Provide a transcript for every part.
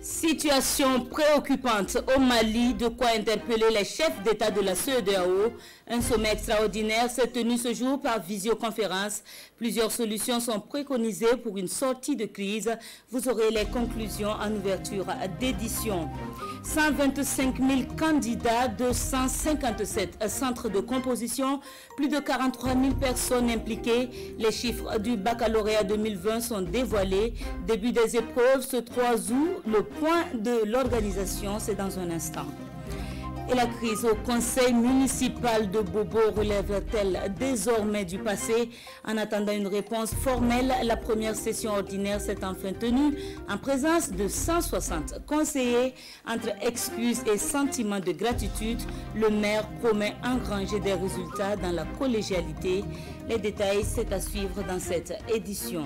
Situation préoccupante au Mali, de quoi interpeller les chefs d'État de la CEDEAO. Un sommet extraordinaire s'est tenu ce jour par visioconférence. Plusieurs solutions sont préconisées pour une sortie de crise. Vous aurez les conclusions en ouverture d'édition. 125 000 candidats, 257 centres de composition, plus de 43 000 personnes impliquées. Les chiffres du baccalauréat 2020 sont dévoilés. Début des épreuves ce 3 août. Le point de l'organisation, c'est dans un instant. Et la crise au conseil municipal de Bobo relève-t-elle désormais du passé? En attendant une réponse formelle, la première session ordinaire s'est enfin tenue en présence de 160 conseillers. Entre excuses et sentiments de gratitude, le maire promet engranger des résultats dans la collégialité. Les détails, c'est à suivre dans cette édition.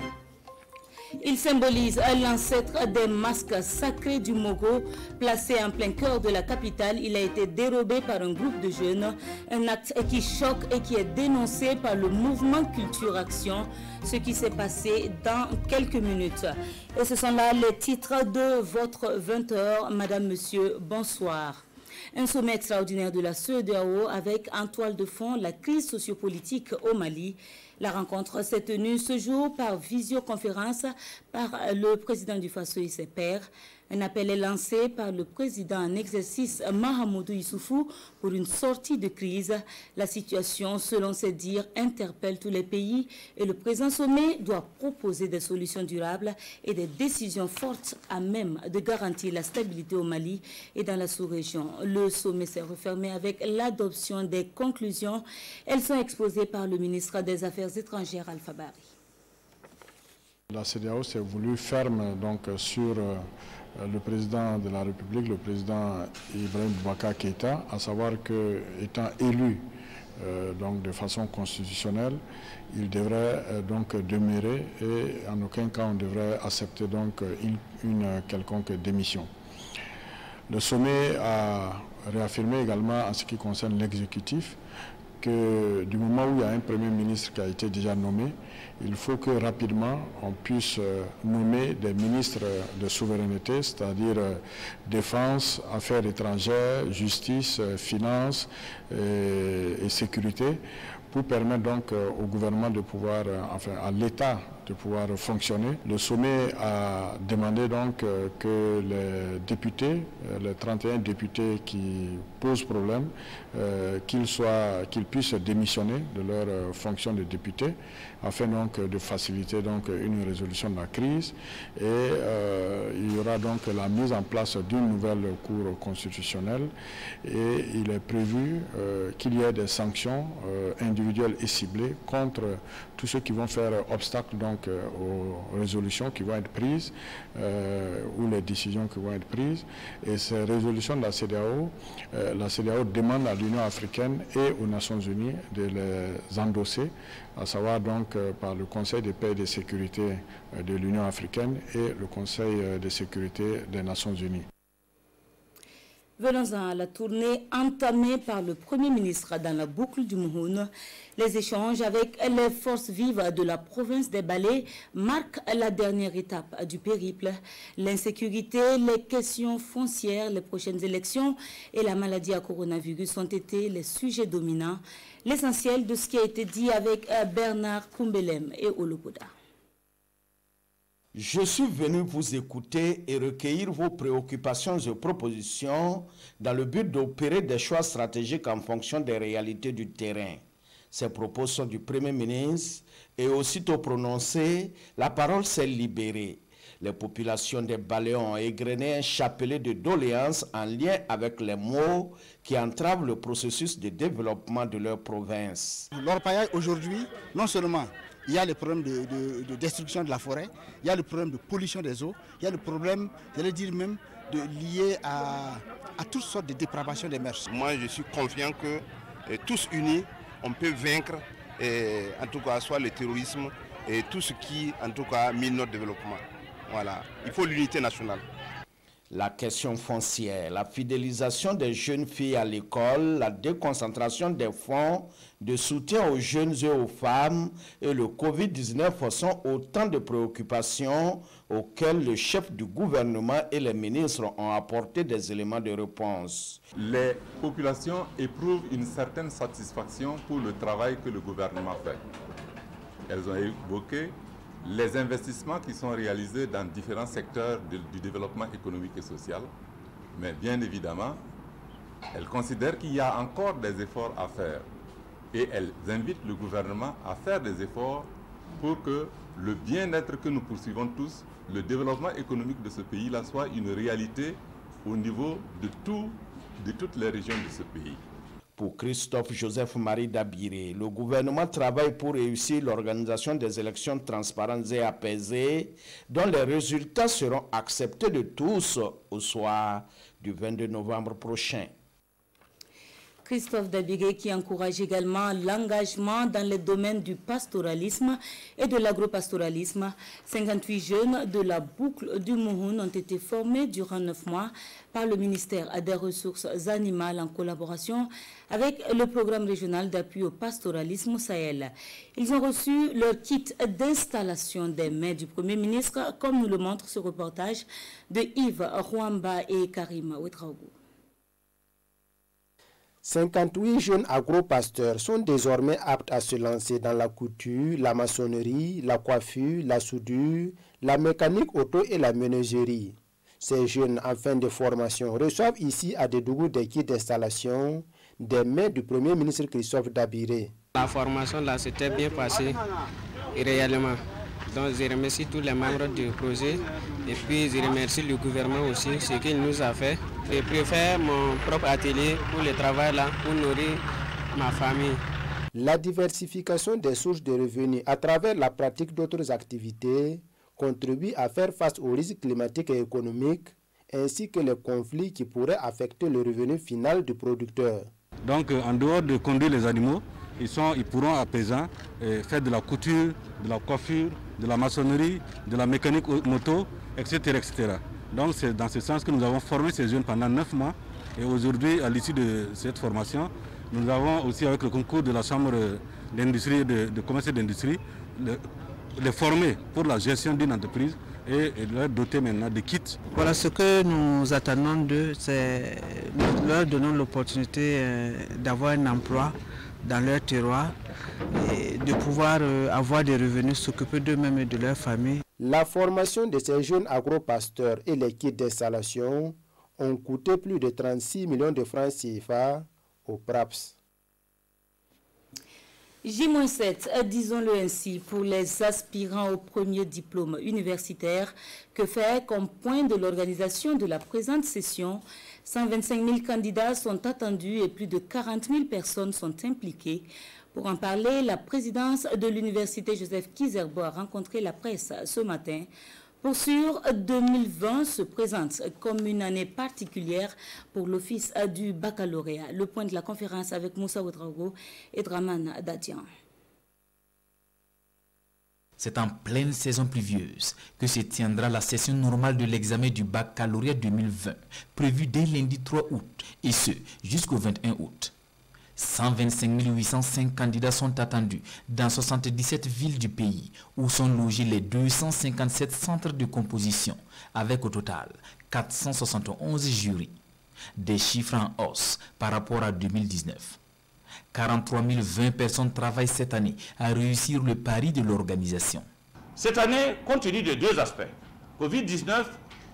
Il symbolise l'ancêtre des masques sacrés du Mogo. Placé en plein cœur de la capitale, il a été dérobé par un groupe de jeunes. Un acte qui choque et qui est dénoncé par le mouvement Culture Action. Ce qui s'est passé dans quelques minutes. Et ce sont là les titres de votre 20h. Madame, monsieur, bonsoir. Un sommet extraordinaire de la CEDEAO avec en toile de fond la crise sociopolitique au Mali. La rencontre s'est tenue ce jour par visioconférence par le président du Faso et ses pairs. Un appel est lancé par le président en exercice Mahamoudou Issoufou pour une sortie de crise. La situation, selon ses dires, interpelle tous les pays et le présent sommet doit proposer des solutions durables et des décisions fortes à même de garantir la stabilité au Mali et dans la sous-région. Le sommet s'est refermé avec l'adoption des conclusions. Elles sont exposées par le ministre des Affaires étrangères, Alpha Bari. La CEDEAO s'est voulu ferme donc sur le président de la République, le président Ibrahim Boubacar Keïta, à savoir que, étant élu donc de façon constitutionnelle, il devrait donc demeurer et en aucun cas on devrait accepter donc une quelconque démission. Le sommet a réaffirmé également en ce qui concerne l'exécutif que du moment où il y a un Premier ministre qui a été déjà nommé, il faut que rapidement on puisse nommer des ministres de souveraineté, c'est-à-dire défense, affaires étrangères, justice, finances et sécurité, pour permettre donc au gouvernement de pouvoir, enfin à l'État de pouvoir fonctionner. Le sommet a demandé donc que les députés, les 31 députés qui posent problème, qu'ils puissent démissionner de leur fonction de député, afin donc de faciliter donc une résolution de la crise. Et il y aura donc la mise en place d'une nouvelle cour constitutionnelle et il est prévu qu'il y ait des sanctions individuelles et ciblées contre tous ceux qui vont faire obstacle donc aux résolutions qui vont être prises ou les décisions qui vont être prises. Et ces résolutions de la CEDEAO demande à l'Union africaine et aux Nations unies de les endosser, à savoir donc par le Conseil de paix et de sécurité de l'Union africaine et le Conseil de sécurité des Nations unies. Venons à la tournée entamée par le Premier ministre dans la boucle du Mouhoun. Les échanges avec les forces vives de la province des Balais marquent la dernière étape du périple. L'insécurité, les questions foncières, les prochaines élections et la maladie à coronavirus ont été les sujets dominants. L'essentiel de ce qui a été dit avec Bernard Koumbelem et Olopoda. Je suis venu vous écouter et recueillir vos préoccupations et propositions dans le but d'opérer des choix stratégiques en fonction des réalités du terrain. Ces propos sont du Premier ministre et aussitôt prononcés, la parole s'est libérée. Les populations des Balais ont égrené un chapelet de doléances en lien avec les maux qui entravent le processus de développement de leur province. L'orpaillage aujourd'hui, non seulement il y a le problème de destruction de la forêt, il y a le problème de pollution des eaux, il y a le problème, j'allais dire même, lié à toutes sortes de dépravations des mers. Moi, je suis confiant que tous unis, on peut vaincre, en tout cas, soit le terrorisme et tout ce qui, en tout cas, mine notre développement. Voilà, il faut l'unité nationale. La question foncière, la fidélisation des jeunes filles à l'école, la déconcentration des fonds de soutien aux jeunes et aux femmes et le Covid-19 sont autant de préoccupations auxquelles le chef du gouvernement et les ministres ont apporté des éléments de réponse. Les populations éprouvent une certaine satisfaction pour le travail que le gouvernement fait. Elles ont évoqué les investissements qui sont réalisés dans différents secteurs du développement économique et social, mais bien évidemment, elles considèrent qu'il y a encore des efforts à faire et elles invitent le gouvernement à faire des efforts pour que le bien-être que nous poursuivons tous, le développement économique de ce pays-là soit une réalité au niveau de toutes les régions de ce pays. Pour Christophe Joseph-Marie Dabiré, le gouvernement travaille pour réussir l'organisation des élections transparentes et apaisées dont les résultats seront acceptés de tous au soir du 22 novembre prochain. Christophe Dabiré qui encourage également l'engagement dans les domaines du pastoralisme et de l'agropastoralisme. 58 jeunes de la boucle du Mouhoun ont été formés durant 9 mois par le ministère des Ressources animales en collaboration avec le programme régional d'appui au pastoralisme Sahel. Ils ont reçu leur kit d'installation des mains du Premier ministre, comme nous le montre ce reportage de Yves Rwamba et Karim Ouetraogo. 58 jeunes agro-pasteurs sont désormais aptes à se lancer dans la couture, la maçonnerie, la coiffure, la soudure, la mécanique auto et la menuiserie. Ces jeunes en fin de formation reçoivent ici à Dédougou des kits d'installation des mains du Premier ministre Christophe Dabiré. La formation là s'était bien passée réellement. Donc je remercie tous les membres du projet et puis je remercie le gouvernement aussi, ce qu'il nous a fait. Je préfère mon propre atelier pour le travail là, pour nourrir ma famille. La diversification des sources de revenus à travers la pratique d'autres activités contribue à faire face aux risques climatiques et économiques ainsi que les conflits qui pourraient affecter le revenu final du producteur. Donc en dehors de conduire les animaux, ils pourront à présent faire de la couture, de la coiffure, de la maçonnerie, de la mécanique moto, etc., etc. Donc c'est dans ce sens que nous avons formé ces jeunes pendant 9 mois. Et aujourd'hui, à l'issue de cette formation, nous avons aussi avec le concours de la Chambre d'industrie, de commerce et d'industrie, les former pour la gestion d'une entreprise et leur doter maintenant de kits. Voilà ce que nous attendons d'eux, c'est nous leur donnons l'opportunité d'avoir un emploi dans leur terroir et de pouvoir avoir des revenus, s'occuper d'eux-mêmes et de leur famille. La formation de ces jeunes agro-pasteurs et les kits d'installation ont coûté plus de 36 millions de francs CFA au PRAPS. J-7, disons-le ainsi, pour les aspirants au premier diplôme universitaire, que faire comme point de l'organisation de la présente session. 125 000 candidats sont attendus et plus de 40 000 personnes sont impliquées. Pour en parler, la présidence de l'université Joseph Kizerbo a rencontré la presse ce matin. Pour sûr, 2020 se présente comme une année particulière pour l'office du baccalauréat. Le point de la conférence avec Moussa Ouedraogo et Draman Dadian. C'est en pleine saison pluvieuse que se tiendra la session normale de l'examen du baccalauréat 2020, prévue dès lundi 3 août, et ce jusqu'au 21 août. 125 805 candidats sont attendus dans 77 villes du pays où sont logés les 257 centres de composition avec au total 471 jurys. Des chiffres en hausse par rapport à 2019. 43 020 personnes travaillent cette année à réussir le pari de l'organisation. Cette année, compte tenu de deux aspects, Covid-19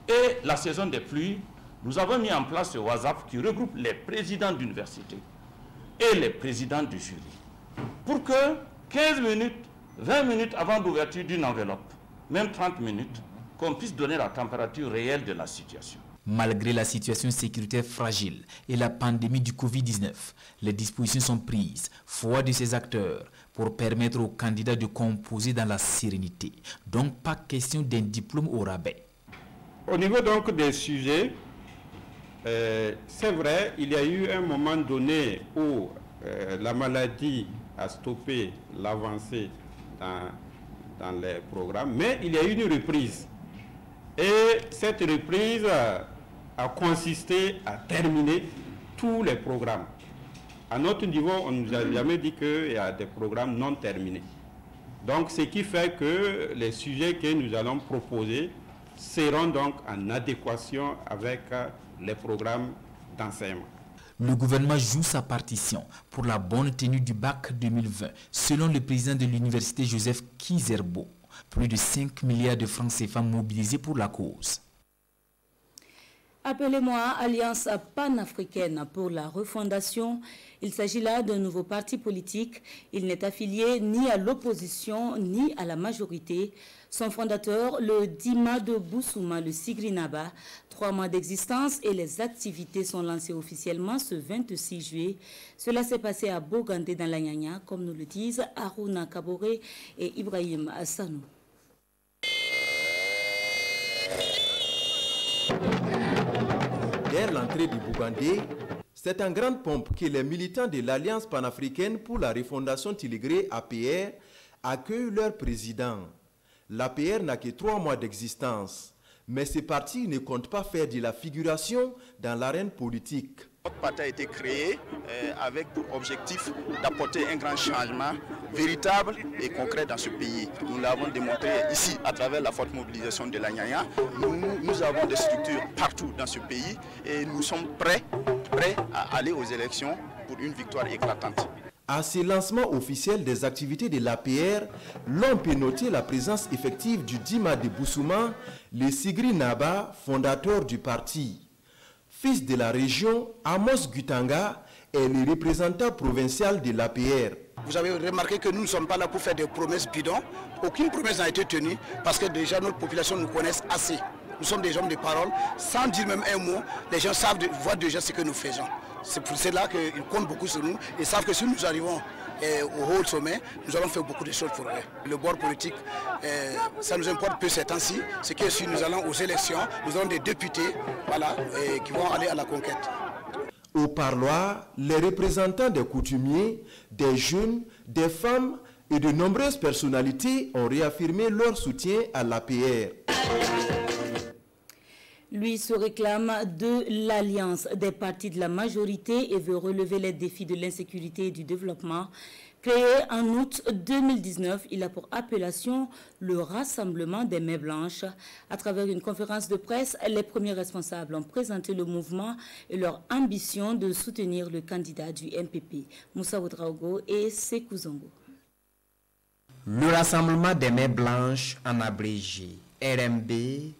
et la saison des pluies, nous avons mis en place ce WhatsApp qui regroupe les présidents d'université et les présidents du jury, pour que 15 minutes, 20 minutes avant l'ouverture d'une enveloppe, même 30 minutes, qu'on puisse donner la température réelle de la situation. Malgré la situation sécuritaire fragile et la pandémie du Covid-19, les dispositions sont prises, foi de ces acteurs, pour permettre aux candidats de composer dans la sérénité. Donc pas question d'un diplôme au rabais. Au niveau donc des sujets, c'est vrai, il y a eu un moment donné où la maladie a stoppé l'avancée dans les programmes, mais il y a eu une reprise. Et cette reprise a consisté à terminer tous les programmes. À notre niveau, on ne nous a jamais dit qu'il y a des programmes non terminés. Donc, ce qui fait que les sujets que nous allons proposer seront donc en adéquation avec les programmes d'enseignement. Le gouvernement joue sa partition pour la bonne tenue du bac 2020, selon le président de l'université Joseph Kizerbo. Plus de 5 milliards de francs CFA mobilisés pour la cause. Appelez-moi Alliance panafricaine pour la refondation. Il s'agit là d'un nouveau parti politique. Il n'est affilié ni à l'opposition ni à la majorité. Son fondateur, le Dima de Boussouma, le Sigri Naba, 3 mois d'existence et les activités sont lancées officiellement ce 26 juillet. Cela s'est passé à Bogandé dans la Nyanya, comme nous le disent Aruna Kaboré et Ibrahim Assanou. Dès l'entrée du Bougandé, c'est en grande pompe que les militants de l'Alliance panafricaine pour la refondation Tiligré APR accueillent leur président. L'APR n'a que 3 mois d'existence, mais ce parti ne compte pas faire de la figuration dans l'arène politique. Notre parti a été créé avec pour objectif d'apporter un grand changement véritable et concret dans ce pays. Nous l'avons démontré ici à travers la forte mobilisation de la Nyanya. Nous avons des structures partout dans ce pays et nous sommes prêts à aller aux élections pour une victoire éclatante. À ce lancement officiel des activités de l'APR, l'on peut noter la présence effective du Dima de Boussouma, le Sigri Naba, fondateur du parti. Fils de la région, Amos Gutanga est le représentant provincial de l'APR. Vous avez remarqué que nous ne sommes pas là pour faire des promesses bidons. Aucune promesse n'a été tenue parce que déjà notre population nous connaît assez. Nous sommes des hommes de parole. Sans dire même un mot, les gens savent, voient déjà ce que nous faisons. C'est pour cela qu'ils comptent beaucoup sur nous et savent que si nous arrivons au haut sommet, nous allons faire beaucoup de choses pour eux. Le bord politique, ça nous importe peu ces temps-ci. C'est que si nous allons aux élections, nous avons des députés qui vont aller à la conquête. Au parloir, les représentants des coutumiers, des jeunes, des femmes et de nombreuses personnalités ont réaffirmé leur soutien à l'APR. Lui se réclame de l'alliance des partis de la majorité et veut relever les défis de l'insécurité et du développement. Créé en août 2019, il a pour appellation le Rassemblement des Mains Blanches. À travers une conférence de presse, les premiers responsables ont présenté le mouvement et leur ambition de soutenir le candidat du MPP, Moussa Ouedraogo et Sékou Zongo. Le Rassemblement des Mains Blanches, en abrégé, RMB,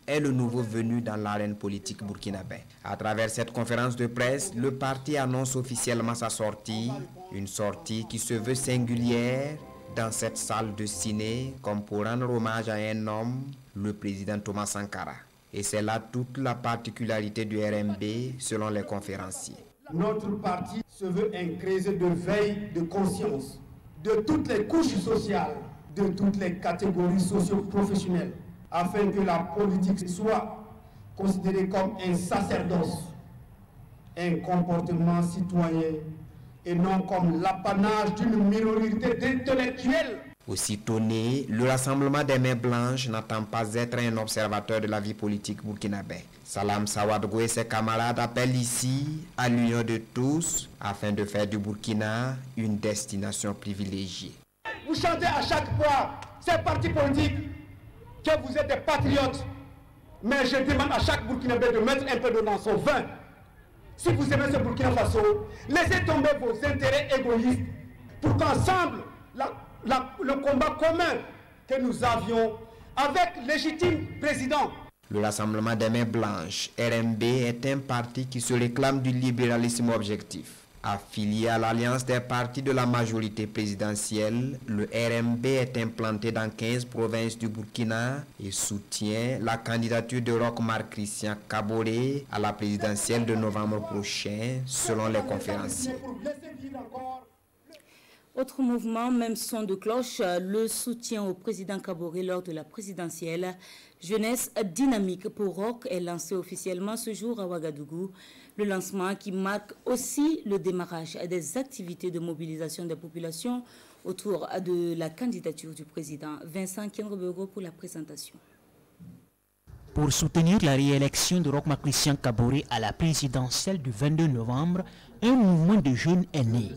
est le nouveau venu dans l'arène politique burkinabé. À travers cette conférence de presse, le parti annonce officiellement sa sortie, une sortie qui se veut singulière dans cette salle de ciné, comme pour rendre hommage à un homme, le président Thomas Sankara. Et c'est là toute la particularité du RMB selon les conférenciers. Notre parti se veut un creuset de veille de conscience de toutes les couches sociales, de toutes les catégories socio-professionnelles, afin que la politique soit considérée comme un sacerdoce, un comportement citoyen et non comme l'apanage d'une minorité d'intellectuels. Aussitôt né, le Rassemblement des Mains Blanches n'attend pas être un observateur de la vie politique burkinabé. Salam Sawadgo et ses camarades appellent ici à l'union de tous afin de faire du Burkina une destination privilégiée. Vous chantez à chaque fois, ces partis politiques, que vous êtes des patriotes, mais je demande à chaque Burkinabé de mettre un peu d'eau dans son vin. Si vous aimez ce Burkina Faso, laissez tomber vos intérêts égoïstes pour qu'ensemble, le combat commun que nous avions avec légitime président. Le Rassemblement des Mains Blanches, RMB, est un parti qui se réclame du libéralisme objectif. Affilié à l'alliance des partis de la majorité présidentielle, le RMB est implanté dans 15 provinces du Burkina et soutient la candidature de Roch-Marc Christian Kaboré à la présidentielle de novembre prochain, selon les conférenciers. Autre mouvement, même son de cloche, le soutien au président Kaboré lors de la présidentielle. Jeunesse dynamique pour Roch est lancé officiellement ce jour à Ouagadougou. Le lancement qui marque aussi le démarrage des activités de mobilisation des populations autour de la candidature du président. Vincent Kienrebego pour la présentation. Pour soutenir la réélection de Roch Marc Christian Kaboré à la présidentielle du 22 novembre, un mouvement de jeunes est né.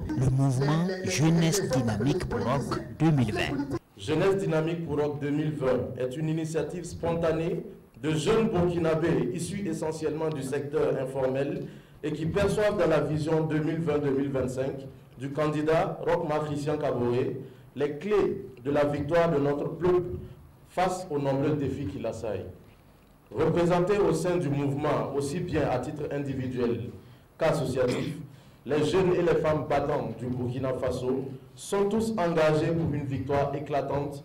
Le mouvement Jeunesse Dynamique pour Roch 2020. Jeunesse Dynamique pour Roch 2020 est une initiative spontanée de jeunes burkinabés issus essentiellement du secteur informel et qui perçoivent dans la vision 2020-2025 du candidat Roch Marc Christian Kaboré les clés de la victoire de notre peuple face aux nombreux défis qui l'assaillent. Représentés au sein du mouvement, aussi bien à titre individuel qu'associatif, les jeunes et les femmes battantes du Burkina Faso sont tous engagés pour une victoire éclatante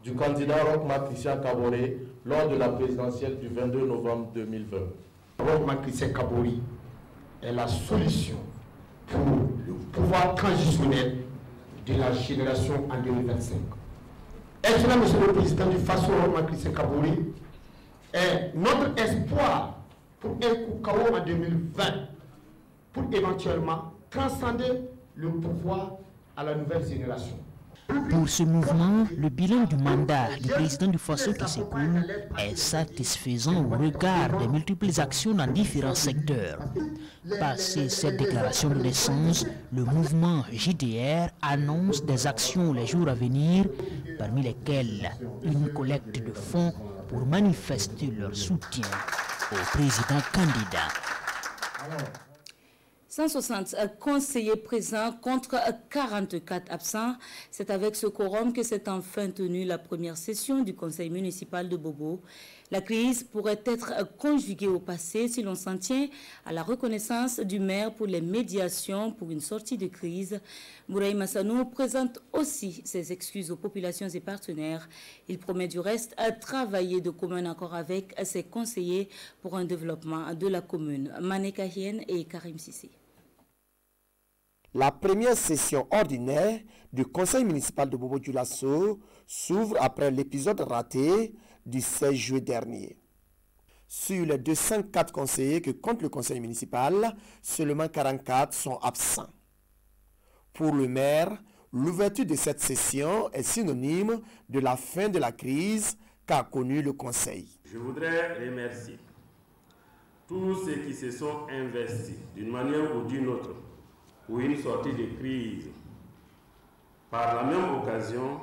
du candidat Roch Marc Christian Kaboré lors de la présidentielle du 22 novembre 2020. Roch Marc Christian Kaboré est la solution pour le pouvoir transitionnel de la génération en 2025. Excellent Monsieur le Président du Faso, Roch Marc Christian Kaboré, est notre espoir pour un Koukao en 2020, pour éventuellement transcender le pouvoir à la nouvelle génération. Pour ce mouvement, le bilan du mandat du président du Faso qui s'écoule est satisfaisant au regard des multiples actions dans différents secteurs. Passé cette déclaration de naissance, le mouvement JDR annonce des actions les jours à venir, parmi lesquelles une collecte de fonds pour manifester leur soutien au président candidat. 160 conseillers présents contre 44 absents. C'est avec ce quorum que s'est enfin tenue la première session du conseil municipal de Bobo. La crise pourrait être conjuguée au passé si l'on s'en tient à la reconnaissance du maire pour les médiations pour une sortie de crise. Mouraï Massanou présente aussi ses excuses aux populations et partenaires. Il promet du reste à travailler de commun accord avec ses conseillers pour un développement de la commune. Mané Kahien et Karim Sissi. La première session ordinaire du conseil municipal de Bobo-Dioulasso s'ouvre après l'épisode raté du 16 juillet dernier. Sur les 204 conseillers que compte le conseil municipal, seulement 44 sont absents. Pour le maire, l'ouverture de cette session est synonyme de la fin de la crise qu'a connue le conseil. Je voudrais remercier tous ceux qui se sont investis d'une manière ou d'une autre pour une sortie de crise. Par la même occasion,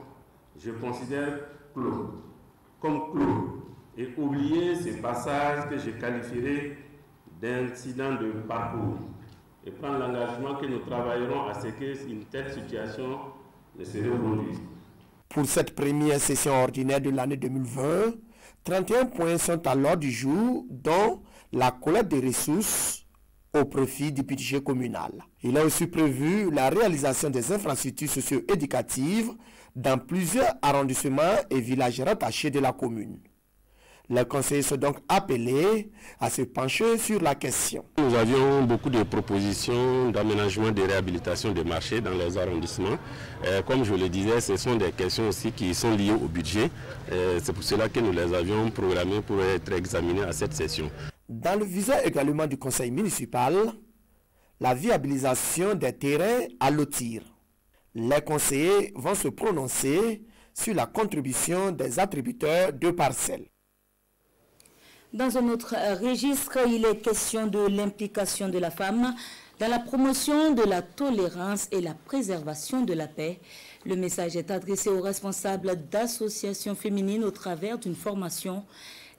je considère clos et oublier ces passages que je qualifierais d'incidents de parcours et prendre l'engagement que nous travaillerons à ce qu'une telle situation ne se reproduise. Pour cette première session ordinaire de l'année 2020, 31 points sont à l'ordre du jour, dont la collecte des ressources au profit du budget communal. Il est aussi prévu la réalisation des infrastructures socio-éducatives dans plusieurs arrondissements et villages rattachés de la commune. Les conseillers sont donc appelés à se pencher sur la question. Nous avions beaucoup de propositions d'aménagement, de réhabilitation des marchés dans les arrondissements. Comme je le disais, ce sont des questions aussi qui sont liées au budget. C'est pour cela que nous les avions programmées pour être examinées à cette session. Dans le viseur également du conseil municipal, la viabilisation des terrains à lotir. Les conseillers vont se prononcer sur la contribution des attributeurs de parcelles. Dans un autre registre, il est question de l'implication de la femme dans la promotion de la tolérance et la préservation de la paix. Le message est adressé aux responsables d'associations féminines au travers d'une formation.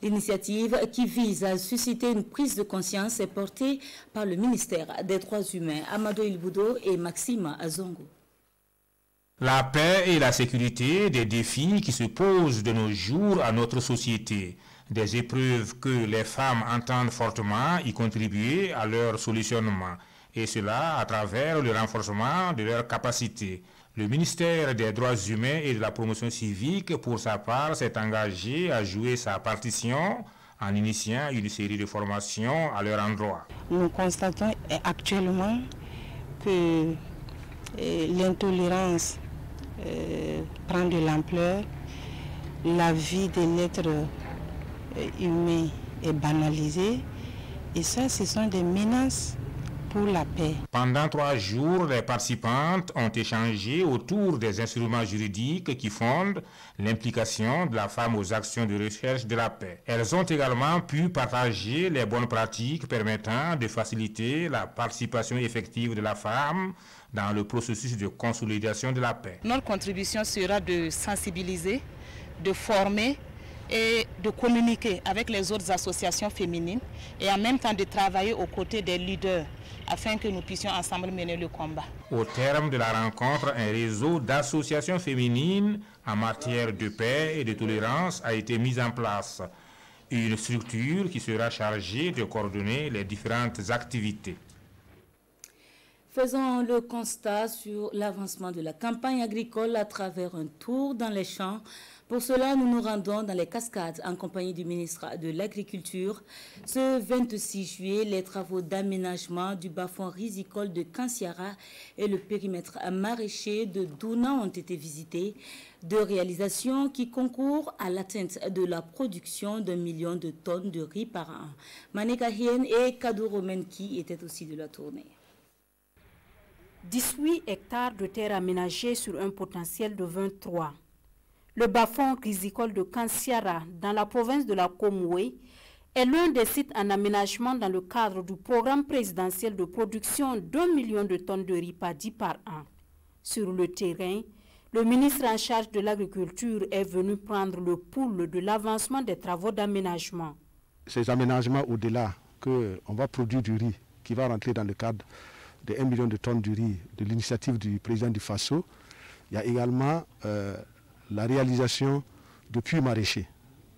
L'initiative qui vise à susciter une prise de conscience est portée par le ministère des Droits humains, Amadou Ilboudo et Maxime Azongo. La paix et la sécurité, des défis qui se posent de nos jours à notre société, des épreuves que les femmes entendent fortement y contribuer à leur solutionnement, et cela à travers le renforcement de leurs capacités. Le ministère des Droits humains et de la promotion civique, pour sa part, s'est engagé à jouer sa partition en initiant une série de formations à leur endroit. Nous constatons actuellement que l'intolérance prend de l'ampleur, la vie de l'être humain est banalisée, et ça, ce sont des menaces pour la paix. Pendant 3 jours, les participantes ont échangé autour des instruments juridiques qui fondent l'implication de la femme aux actions de recherche de la paix. Elles ont également pu partager les bonnes pratiques permettant de faciliter la participation effective de la femme dans le processus de consolidation de la paix. Notre contribution sera de sensibiliser, de former et de communiquer avec les autres associations féminines et en même temps de travailler aux côtés des leaders afin que nous puissions ensemble mener le combat. Au terme de la rencontre, un réseau d'associations féminines en matière de paix et de tolérance a été mis en place. Une structure qui sera chargée de coordonner les différentes activités. Faisons le constat sur l'avancement de la campagne agricole à travers un tour dans les champs. Pour cela, nous nous rendons dans les Cascades en compagnie du ministre de l'Agriculture. Ce 26 juillet, les travaux d'aménagement du bas-fond risicole de Kansiara et le périmètre maraîcher de Douna ont été visités. 2 réalisations qui concourent à l'atteinte de la production d'1 million de tonnes de riz par an. Maneka Hien et Kaduro Menki étaient aussi de la tournée. 18 hectares de terre aménagée sur un potentiel de 23. Le bas-fond risicole de Kansiara, dans la province de la Komoué, est l'un des sites en aménagement dans le cadre du programme présidentiel de production d'1 million de tonnes de riz paddy par an. Sur le terrain, le ministre en charge de l'agriculture est venu prendre le pouls de l'avancement des travaux d'aménagement. Ces aménagements, au-delà qu'on va produire du riz qui va rentrer dans le cadre de 1 million de tonnes de riz de l'initiative du président du Faso, il y a également la réalisation de puits maraîchers.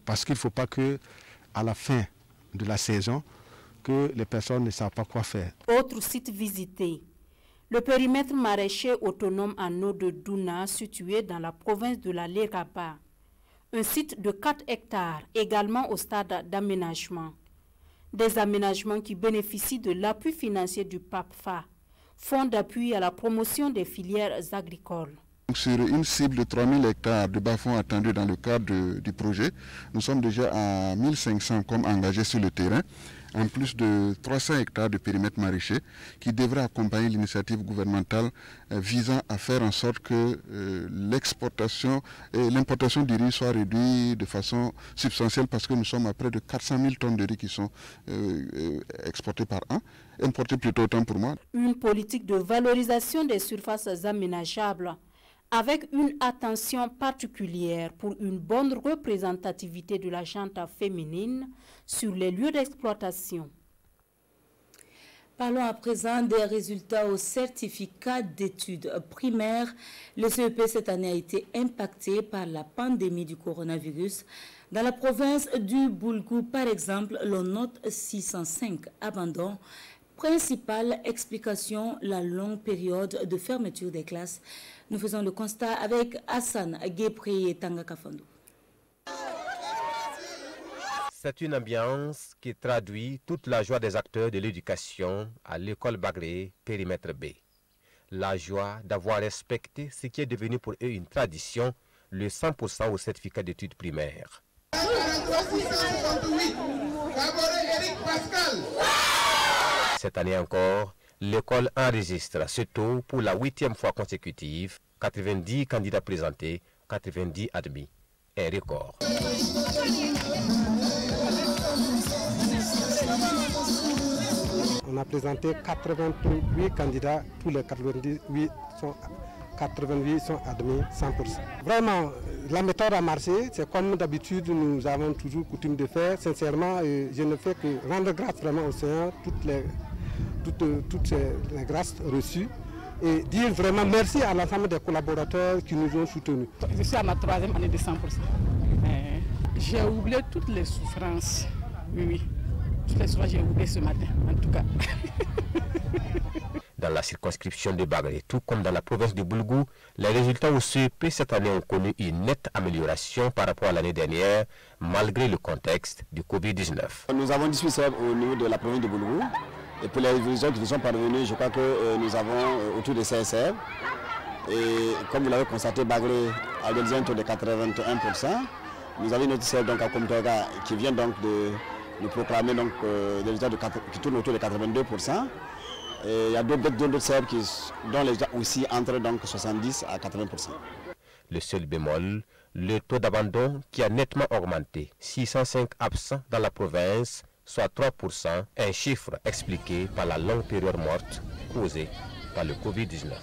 Parce qu'il ne faut pas que, à la fin de la saison, que les personnes ne savent pas quoi faire. Autre site visité, le périmètre maraîcher autonome en eau de Douna, situé dans la province de la Léraba. Un site de 4 hectares, également au stade d'aménagement. Des aménagements qui bénéficient de l'appui financier du PAPFA, Fonds d'appui à la promotion des filières agricoles. Sur une cible de 3000 hectares de bas-fonds attendus dans le cadre du projet, nous sommes déjà à 1500 comme engagés sur le terrain, en plus de 300 hectares de périmètre maraîcher qui devraient accompagner l'initiative gouvernementale visant à faire en sorte que l'exportation et l'importation du riz soient réduites de façon substantielle parce que nous sommes à près de 400 000 tonnes de riz qui sont exportées par an, importées plutôt autant pour moi. Une politique de valorisation des surfaces aménageables avec une attention particulière pour une bonne représentativité de la gente féminine sur les lieux d'exploitation. Parlons à présent des résultats au certificat d'études primaires. Le CEP cette année a été impacté par la pandémie du coronavirus. Dans la province du Boulgou, par exemple, l'on note 605 abandons. Principale explication, la longue période de fermeture des classes. Nous faisons le constat avec Hassan Guépré et Tanga Kafandou. C'est une ambiance qui traduit toute la joie des acteurs de l'éducation à l'école Bagré, périmètre B. La joie d'avoir respecté ce qui est devenu pour eux une tradition, le 100% au certificat d'études primaires. Cette année encore, l'école enregistre ce taux pour la 8e fois consécutive, 90 candidats présentés, 90 admis. Un record. On a présenté 88 candidats, tous les 88 sont admis 100%. Vraiment, la méthode a marché, c'est comme d'habitude nous avons toujours coutume de faire. Sincèrement, je ne fais que rendre grâce vraiment au Seigneur, toutes les grâces reçues et dire vraiment merci à l'ensemble des collaborateurs qui nous ont soutenus. Je suis à ma 3e année de 100%. J'ai oublié toutes les souffrances, oui. Toutes les souffrances, j'ai oublié ce matin, en tout cas. Dans la circonscription de Bagré, tout comme dans la province de Boulgou, les résultats au CEP cette année ont connu une nette amélioration par rapport à l'année dernière, malgré le contexte du Covid-19. Nous avons discuté au niveau de la province de Boulgou. Et pour les résultats qui sont parvenus, je crois que nous avons autour de CSR. Et comme vous l'avez constaté, Bagré a réalisé un taux de 81%. Nous avons une autre CSR donc à Komtoga qui vient donc de nous proclamer donc, des résultats qui tournent autour de 82%. Et il y a d'autres serres dont les gens aussi entrent donc 70 à 80%. Le seul bémol, le taux d'abandon qui a nettement augmenté, 605 absents dans la province, soit 3%, un chiffre expliqué par la longue période morte causée par le Covid-19.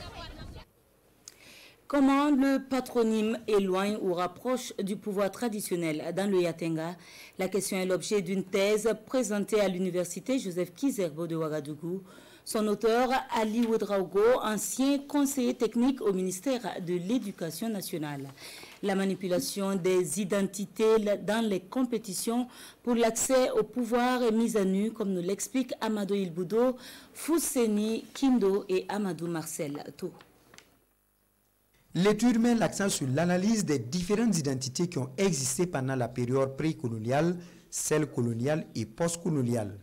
Comment le patronyme éloigne ou rapproche du pouvoir traditionnel dans le Yatenga? La question est l'objet d'une thèse présentée à l'université Joseph Kizerbo de Ouagadougou. Son auteur, Ali Ouedraogo, ancien conseiller technique au ministère de l'Éducation nationale. La manipulation des identités dans les compétitions pour l'accès au pouvoir est mise à nu, comme nous l'expliquent Amadou Ilboudo, Fousseni Kindo et Amadou Marcel Tou. L'étude met l'accent sur l'analyse des différentes identités qui ont existé pendant la période précoloniale, celle coloniale et postcoloniale.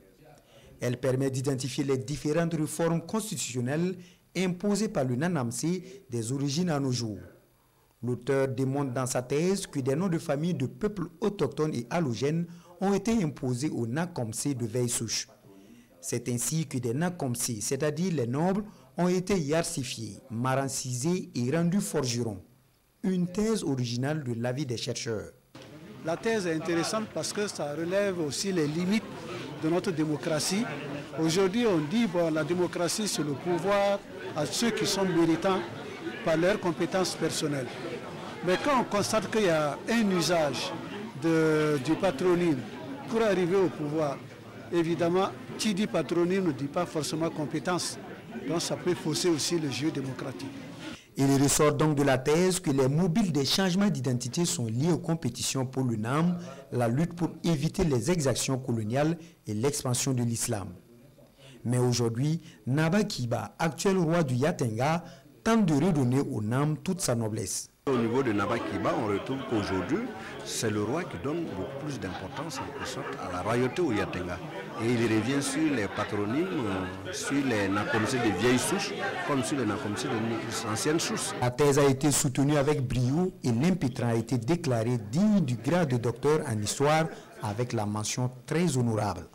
Elle permet d'identifier les différentes réformes constitutionnelles imposées par le Nanamsé des origines à nos jours. L'auteur démontre dans sa thèse que des noms de famille de peuples autochtones et allogènes ont été imposés aux Nakomsé de Veille-Souche. C'est ainsi que des Nakomsé, c'est-à-dire les nobles, ont été hiérarchifiés, marancisés et rendus forgerons. Une thèse originale de l'avis des chercheurs. La thèse est intéressante parce que ça relève aussi les limites de notre démocratie. Aujourd'hui, on dit que la démocratie, c'est le pouvoir à ceux qui sont méritants par leurs compétences personnelles. Mais quand on constate qu'il y a un usage du patronyme pour arriver au pouvoir, évidemment, qui dit patronyme ne dit pas forcément compétence. Donc ça peut fausser aussi le jeu démocratique. Il ressort donc de la thèse que les mobiles des changements d'identité sont liés aux compétitions pour le NAM, la lutte pour éviter les exactions coloniales et l'expansion de l'islam. Mais aujourd'hui, Naba Kiba, actuel roi du Yatenga, tente de redonner au NAM toute sa noblesse. Au niveau de Naba Kiba, on retrouve qu'aujourd'hui, c'est le roi qui donne beaucoup plus d'importance en quelque sorte à la royauté au Yatenga. Et il revient sur les patronymes, sur les Nakomsé de vieilles souches, comme sur les Nakomsé de anciennes souches. La thèse a été soutenue avec brio et l'impétrant a été déclaré digne du grade de docteur en histoire avec la mention très honorable.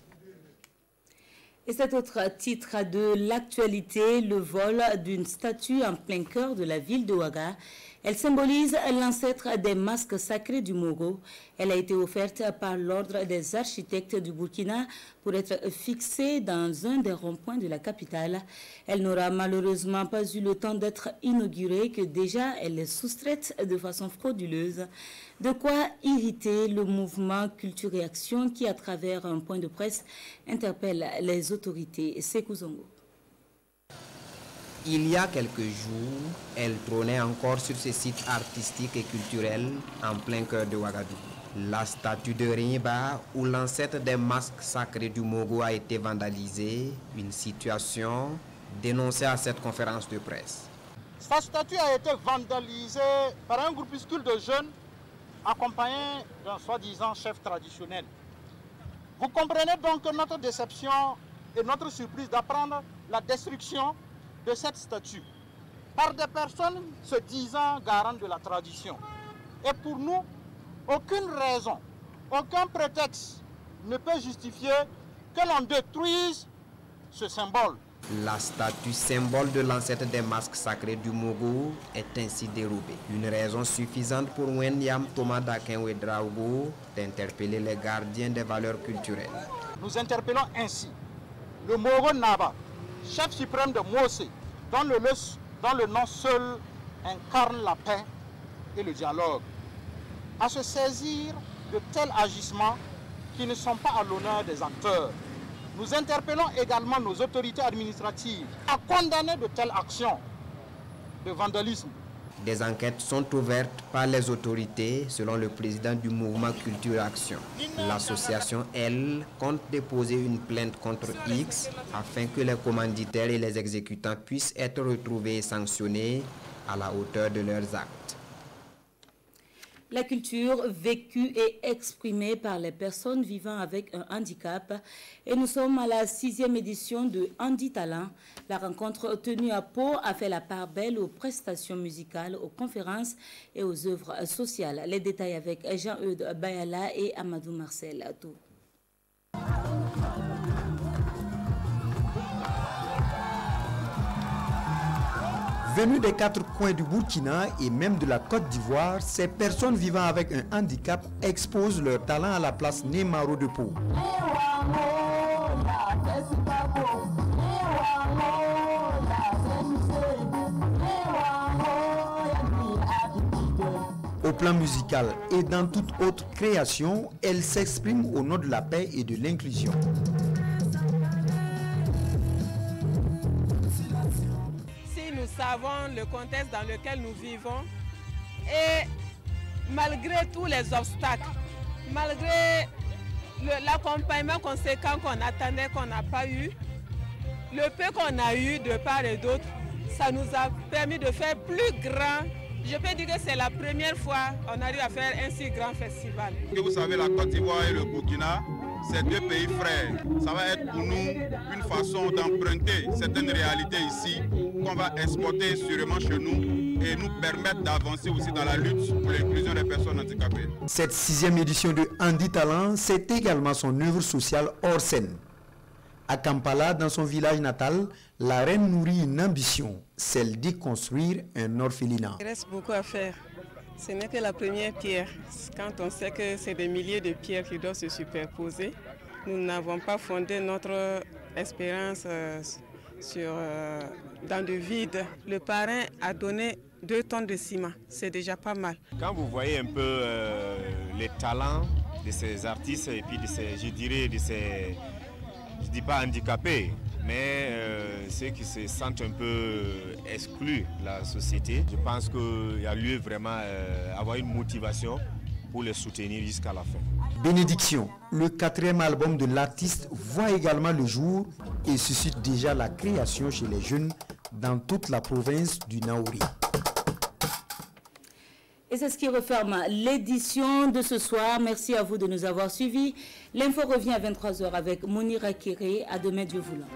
Et cet autre titre de l'actualité, le vol d'une statue en plein cœur de la ville de Ouaga. Elle symbolise l'ancêtre des masques sacrés du Mogo. Elle a été offerte par l'ordre des architectes du Burkina pour être fixée dans un des ronds-points de la capitale. Elle n'aura malheureusement pas eu le temps d'être inaugurée que déjà elle est soustraite de façon frauduleuse. De quoi irriter le mouvement Culture et Action qui, à travers un point de presse, interpelle les autorités. Sekou Zongo. Il y a quelques jours, elle trônait encore sur ce site artistique et culturel en plein cœur de Ouagadougou. La statue de Rimba, où l'ancêtre des masques sacrés du Mogo a été vandalisée, une situation dénoncée à cette conférence de presse. Sa statue a été vandalisée par un groupuscule de jeunes accompagné d'un soi-disant chef traditionnel. Vous comprenez donc notre déception et notre surprise d'apprendre la destruction de cette statue par des personnes se disant garantes de la tradition. Et pour nous, aucune raison, aucun prétexte ne peut justifier que l'on détruise ce symbole. La statue symbole de l'ancêtre des masques sacrés du Mogo est ainsi dérobée. Une raison suffisante pour Wenyam Thomas Dakin Ouedraogo d'interpeller les gardiens des valeurs culturelles. Nous interpellons ainsi le Mogo Naba, chef suprême de Mosé, dont le nom seul incarne la paix et le dialogue, à se saisir de tels agissements qui ne sont pas à l'honneur des acteurs. Nous interpellons également nos autorités administratives à condamner de telles actions de vandalisme. Des enquêtes sont ouvertes par les autorités, selon le président du mouvement Culture Action. L'association, elle, compte déposer une plainte contre X afin que les commanditaires et les exécutants puissent être retrouvés et sanctionnés à la hauteur de leurs actes. La culture vécue et exprimée par les personnes vivant avec un handicap. Et nous sommes à la 6e édition de Handi Talent. La rencontre tenue à Pau a fait la part belle aux prestations musicales, aux conférences et aux œuvres sociales. Les détails avec Jean-Eudes Bayala et Amadou Marcel Atou. Venues des 4 coins du Burkina et même de la Côte d'Ivoire, ces personnes vivant avec un handicap exposent leur talent à la place Nemaro de Pau. Au plan musical et dans toute autre création, elles s'expriment au nom de la paix et de l'inclusion. Nous savons le contexte dans lequel nous vivons et malgré tous les obstacles, malgré l'accompagnement conséquent qu'on attendait, qu'on n'a pas eu, le peu qu'on a eu de part et d'autre, ça nous a permis de faire plus grand. Je peux dire que c'est la première fois qu'on arrive à faire un si grand festival. Vous savez, la Côte d'Ivoire et le Burkina, c'est 2 pays frères. Ça va être pour nous une façon d'emprunter certaines réalités ici qu'on va exporter sûrement chez nous et nous permettre d'avancer aussi dans la lutte pour l'inclusion des personnes handicapées. Cette 6e édition de Handi Talent, c'est également son œuvre sociale hors scène. À Kampala, dans son village natal, la reine nourrit une ambition, celle d'y construire un orphelinat. Il reste beaucoup à faire. Ce n'est que la première pierre. Quand on sait que c'est des milliers de pierres qui doivent se superposer, nous n'avons pas fondé notre espérance dans le vide. Le parrain a donné 2 tonnes de ciment, c'est déjà pas mal. Quand vous voyez un peu les talents de ces artistes et puis de ces, je dirais, de ces, je ne dis pas handicapés, mais ceux qui se sentent un peu exclus de la société, je pense qu'il y a lieu vraiment d'avoir une motivation pour les soutenir jusqu'à la fin. Bénédiction, le 4e album de l'artiste, voit également le jour et suscite déjà la création chez les jeunes dans toute la province du Naouri. Et c'est ce qui referme l'édition de ce soir. Merci à vous de nous avoir suivis. L'info revient à 23h avec Mounira Kéré. À demain, Dieu voulant.